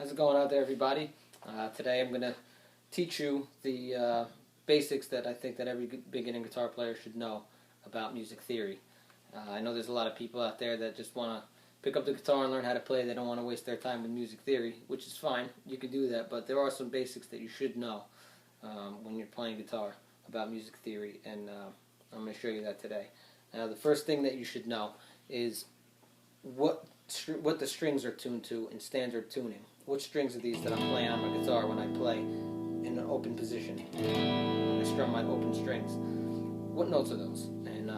How's it going out there, everybody? Today I'm going to teach you the basics that I think that every beginning guitar player should know about music theory. I know there's a lot of people out there that just want to pick up the guitar and learn how to play. They don't want to waste their time with music theory, which is fine. You can do that, but there are some basics that you should know when you're playing guitar about music theory, and I'm going to show you that today. Now, the first thing that you should know is what the strings are tuned to in standard tuning. What strings are these that I'm playing on my guitar when I play in an open position, when I strum my open strings? What notes are those? And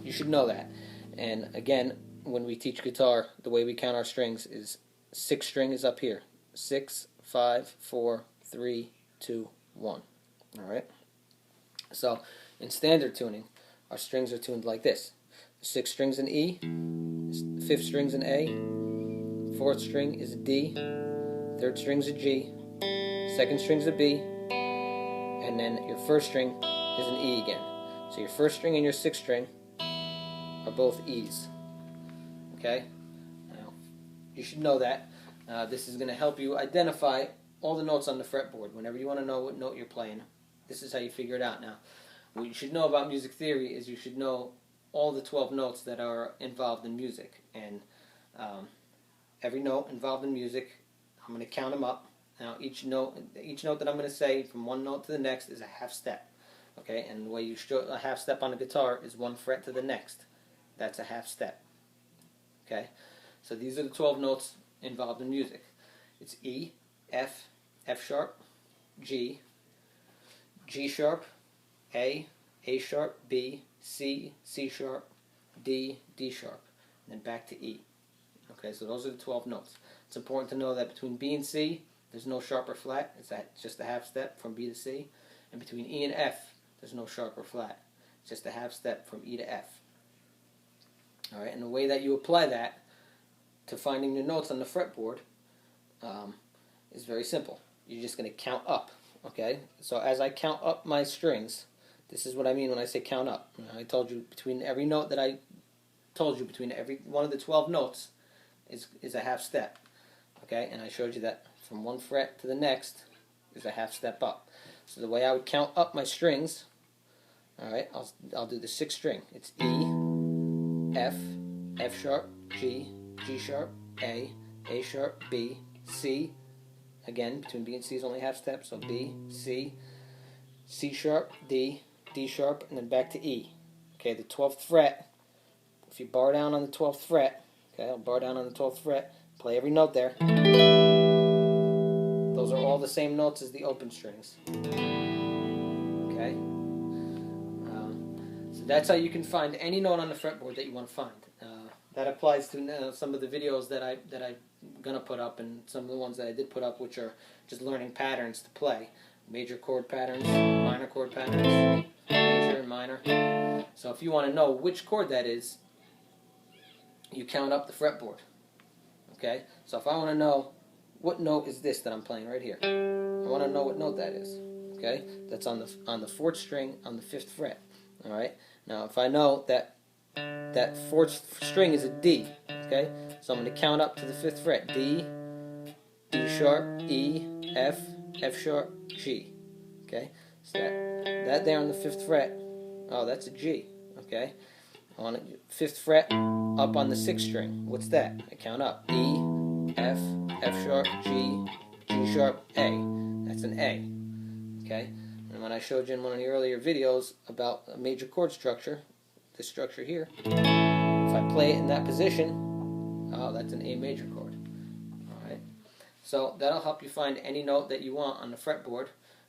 you should know that. And again, when we teach guitar, the way we count our strings is 6th string is up here. 6, 5, 4, 3, 2, 1. Alright? So, in standard tuning, our strings are tuned like this. The 6th string's an E, 5th string's an A, 4th string is a D, 3rd string's a G, 2nd string's a B, and then your 1st string is an E again. So your 1st string and your 6th string are both E's. Okay? Now, you should know that. This is going to help you identify all the notes on the fretboard. Whenever you want to know what note you're playing, this is how you figure it out. Now, what you should know about music theory is you should know all the 12 notes that are involved in music. And every note involved in music, I'm going to count them up. Now, each note that I'm going to say from one note to the next is a half step. Okay, and the way you show a half step on a guitar is one fret to the next. That's a half step. Okay, so these are the 12 notes involved in music. It's E, F, F sharp, G, G sharp, A sharp, B, C, C sharp, D, D sharp, and then back to E. Okay, so those are the 12 notes. It's important to know that between B and C, there's no sharp or flat. It's just a half step from B to C. And between E and F, there's no sharp or flat. It's just a half step from E to F. Alright, and the way that you apply that to finding your notes on the fretboard is very simple. You're just going to count up. Okay, so as I count up my strings, this is what I mean when I say count up. I told you between every note that I told you, between every one of the 12 notes is a half step. Okay, and I showed you that from one fret to the next is a half step up. So the way I would count up my strings, alright, I'll do the 6th string. It's E, F, F sharp, G, G sharp, A sharp, B, C. Again, between B and C is only half step, so B, C, C sharp, D, D sharp, and then back to E. Okay, the 12th fret, if you bar down on the 12th fret, okay, I'll bar down on the 12th fret, play every note there. Those are all the same notes as the open strings. Okay? So that's how you can find any note on the fretboard that you want to find. That applies to some of the videos that I'm going to put up, and some of the ones that I did put up, which are just learning patterns to play. Major chord patterns, minor chord patterns, major and minor. So if you want to know which chord that is, you count up the fretboard. Okay? So if I want to know what note is this that I'm playing right here, I want to know what note that is. Okay? That's on the 4th string on the 5th fret. All right? Now if I know that 4th string is a D, okay? So I'm going to count up to the 5th fret. D, D sharp, E, F, F sharp, G. Okay? So that there on the 5th fret, oh, that's a G. Okay? On the 5th fret, up on the 6th string. What's that? I count up. E, F, F sharp, G, G sharp, A. That's an A. Okay? And when I showed you in one of the earlier videos about a major chord structure, this structure here, if I play it in that position, oh, that's an A major chord. Alright? So that'll help you find any note that you want on the fretboard,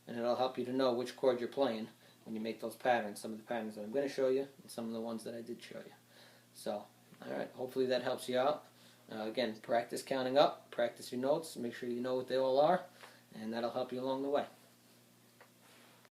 and it'll help you to know which chord you're playing when you make those patterns, some of the patterns that I'm going to show you, and some of the ones that I did show you. So, alright, hopefully that helps you out. Again, practice counting up, practice your notes, make sure you know what they all are, and that'll help you along the way.